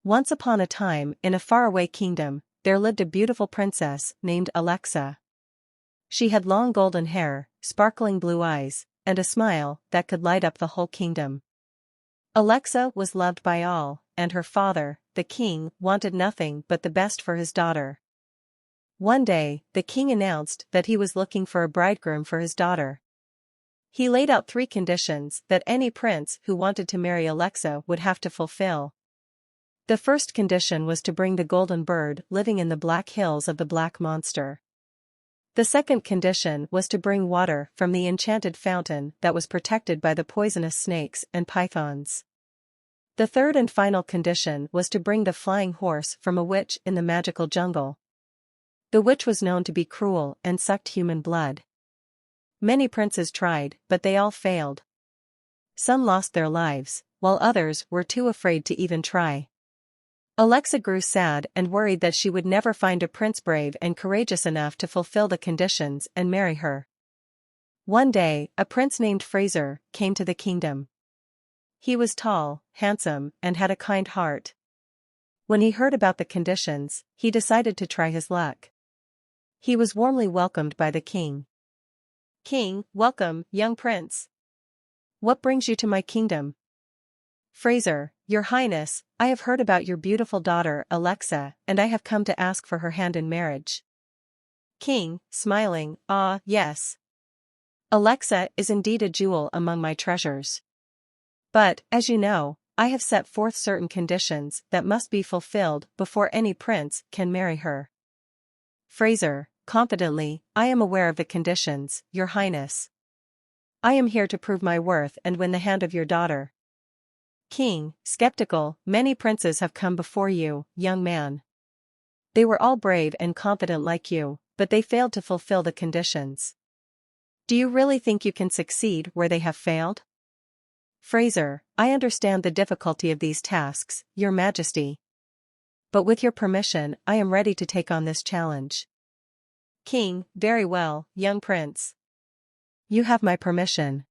Once upon a time, in a faraway kingdom, there lived a beautiful princess named Alexa. She had long golden hair, sparkling blue eyes, and a smile that could light up the whole kingdom. Alexa was loved by all, and her father, the king, wanted nothing but the best for his daughter. One day, the king announced that he was looking for a bridegroom for his daughter. He laid out 3 conditions that any prince who wanted to marry Alexa would have to fulfill. The first condition was to bring the golden bird living in the black hills of the Black Monster. The second condition was to bring water from the enchanted fountain that was protected by the poisonous snakes and pythons. The third and final condition was to bring the flying horse from a witch in the magical jungle. The witch was known to be cruel and sucked human blood. Many princes tried, but they all failed. Some lost their lives, while others were too afraid to even try. Alexa grew sad and worried that she would never find a prince brave and courageous enough to fulfill the conditions and marry her. One day, a prince named Fraser came to the kingdom. He was tall, handsome, and had a kind heart. When he heard about the conditions, he decided to try his luck. He was warmly welcomed by the king. "King, welcome, young prince. What brings you to my kingdom?" "Fraser, your highness, I have heard about your beautiful daughter Alexa, and I have come to ask for her hand in marriage." King, smiling, "Ah, yes. Alexa is indeed a jewel among my treasures. But, as you know, I have set forth certain conditions that must be fulfilled before any prince can marry her." Fraser, confidently, "I am aware of the conditions, your highness. I am here to prove my worth and win the hand of your daughter." King, skeptical, "Many princes have come before you, young man. They were all brave and confident like you, but they failed to fulfill the conditions. Do you really think you can succeed where they have failed?" Fraser, "I understand the difficulty of these tasks, your majesty. But with your permission, I am ready to take on this challenge." King, "Very well, young prince. You have my permission.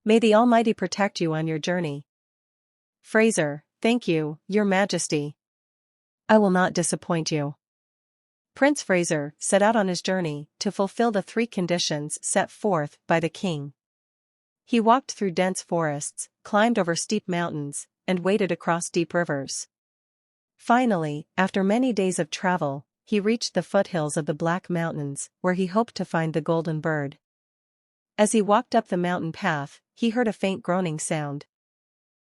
May the Almighty protect you on your journey." Fraser, "Thank you, your majesty. I will not disappoint you." Prince Fraser set out on his journey to fulfill the 3 conditions set forth by the king. He walked through dense forests, climbed over steep mountains, and waded across deep rivers. Finally, after many days of travel, he reached the foothills of the Black Mountains, where he hoped to find the golden bird. As he walked up the mountain path, he heard a faint groaning sound.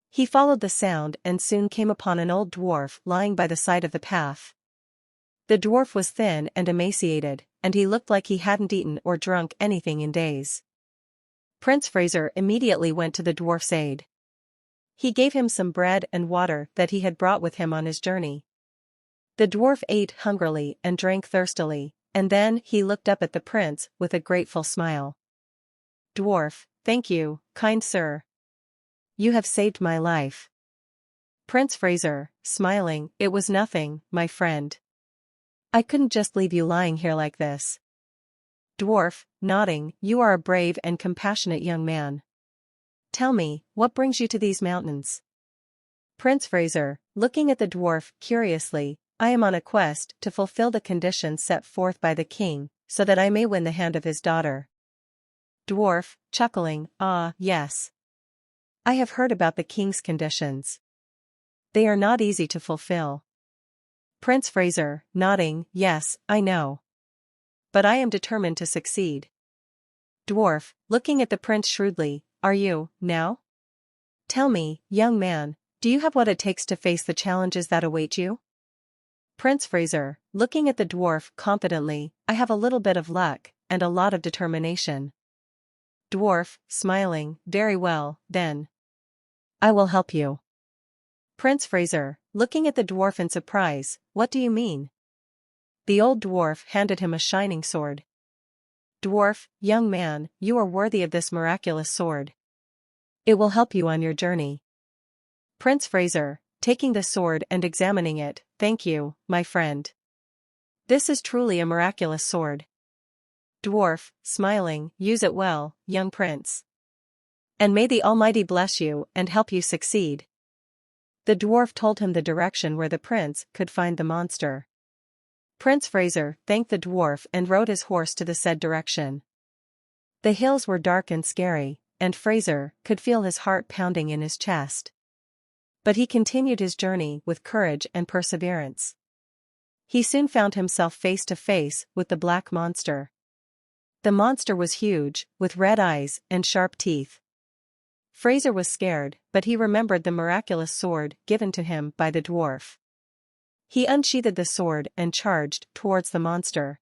He followed the sound and soon came upon an old dwarf lying by the side of the path. The dwarf was thin and emaciated, and he looked like he hadn't eaten or drunk anything in days. Prince Fraser immediately went to the dwarf's aid. He gave him some bread and water that he had brought with him on his journey. The dwarf ate hungrily and drank thirstily, and then he looked up at the prince with a grateful smile. "Dwarf, thank you, kind sir. You have saved my life." Prince Fraser, smiling, "It was nothing, my friend. I couldn't just leave you lying here like this." Dwarf, nodding, "You are a brave and compassionate young man. Tell me, what brings you to these mountains?" Prince Fraser, looking at the dwarf curiously, "I am on a quest to fulfill the conditions set forth by the king, so that I may win the hand of his daughter." Dwarf, chuckling, "Ah, yes. I have heard about the king's conditions. They are not easy to fulfill." Prince Fraser, nodding, "Yes, I know. But I am determined to succeed." Dwarf, looking at the prince shrewdly, "Are you, now? Tell me, young man, do you have what it takes to face the challenges that await you?" Prince Fraser, looking at the dwarf confidently, "I have a little bit of luck, and a lot of determination." Dwarf, smiling, "Very well, then. I will help you." Prince Fraser, looking at the dwarf in surprise, "What do you mean?" The old dwarf handed him a shining sword. Dwarf, "Young man, you are worthy of this miraculous sword. It will help you on your journey." Prince Fraser, taking the sword and examining it, "Thank you, my friend. This is truly a miraculous sword." Dwarf, smiling, "Use it well, young prince. And may the Almighty bless you and help you succeed." The dwarf told him the direction where the prince could find the monster. Prince Faisal thanked the dwarf and rode his horse to the said direction. The hills were dark and scary, and Faisal could feel his heart pounding in his chest. But he continued his journey with courage and perseverance. He soon found himself face to face with the black monster. The monster was huge, with red eyes and sharp teeth. Faisal was scared, but he remembered the miraculous sword given to him by the dwarf. He unsheathed the sword and charged towards the monster.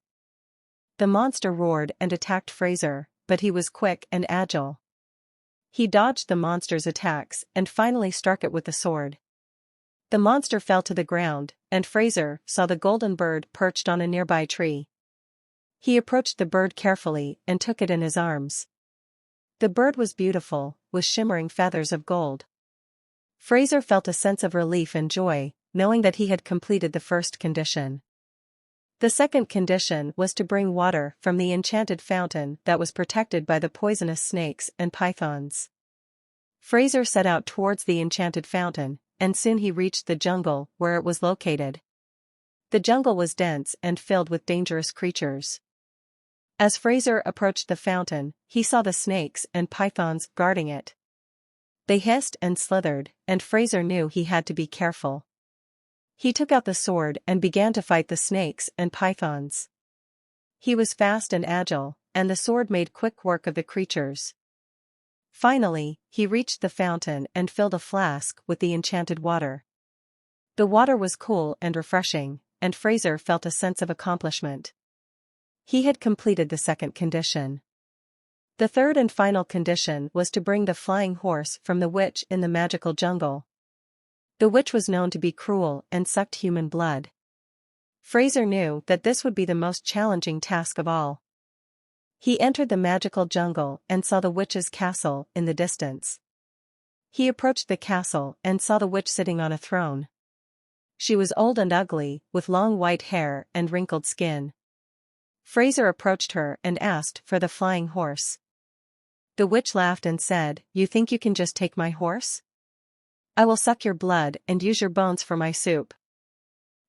The monster roared and attacked Faisal, but he was quick and agile. He dodged the monster's attacks and finally struck it with the sword. The monster fell to the ground, and Faisal saw the golden bird perched on a nearby tree. He approached the bird carefully and took it in his arms. The bird was beautiful, with shimmering feathers of gold. Faisal felt a sense of relief and joy, knowing that he had completed the first condition. The second condition was to bring water from the enchanted fountain that was protected by the poisonous snakes and pythons. Faisal set out towards the enchanted fountain, and soon he reached the jungle where it was located. The jungle was dense and filled with dangerous creatures. As Faisal approached the fountain, he saw the snakes and pythons guarding it. They hissed and slithered, and Faisal knew he had to be careful. He took out the sword and began to fight the snakes and pythons. He was fast and agile, and the sword made quick work of the creatures. Finally, he reached the fountain and filled a flask with the enchanted water. The water was cool and refreshing, and Faisal felt a sense of accomplishment. He had completed the second condition. The third and final condition was to bring the flying horse from the witch in the magical jungle. The witch was known to be cruel and sucked human blood. Faisal knew that this would be the most challenging task of all. He entered the magical jungle and saw the witch's castle in the distance. He approached the castle and saw the witch sitting on a throne. She was old and ugly, with long white hair and wrinkled skin. Faisal approached her and asked for the flying horse. The witch laughed and said, "You think you can just take my horse? I will suck your blood and use your bones for my soup."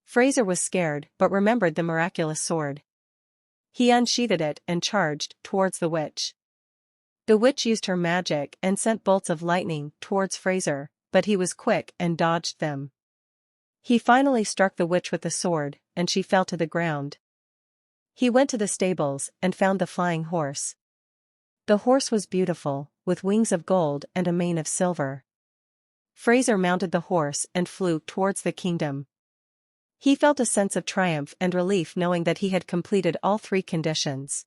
Faisal was scared but remembered the miraculous sword. He unsheathed it and charged towards the witch. The witch used her magic and sent bolts of lightning towards Faisal, but he was quick and dodged them. He finally struck the witch with the sword, and she fell to the ground. He went to the stables and found the flying horse. The horse was beautiful, with wings of gold and a mane of silver. Faisal mounted the horse and flew towards the kingdom. He felt a sense of triumph and relief knowing that he had completed all three conditions.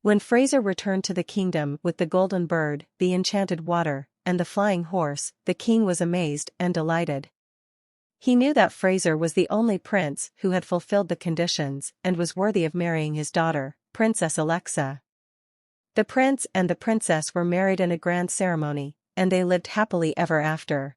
When Faisal returned to the kingdom with the golden bird, the enchanted water, and the flying horse, the king was amazed and delighted. He knew that Faisal was the only prince who had fulfilled the conditions and was worthy of marrying his daughter, Princess Alexa. The prince and the princess were married in a grand ceremony, and they lived happily ever after.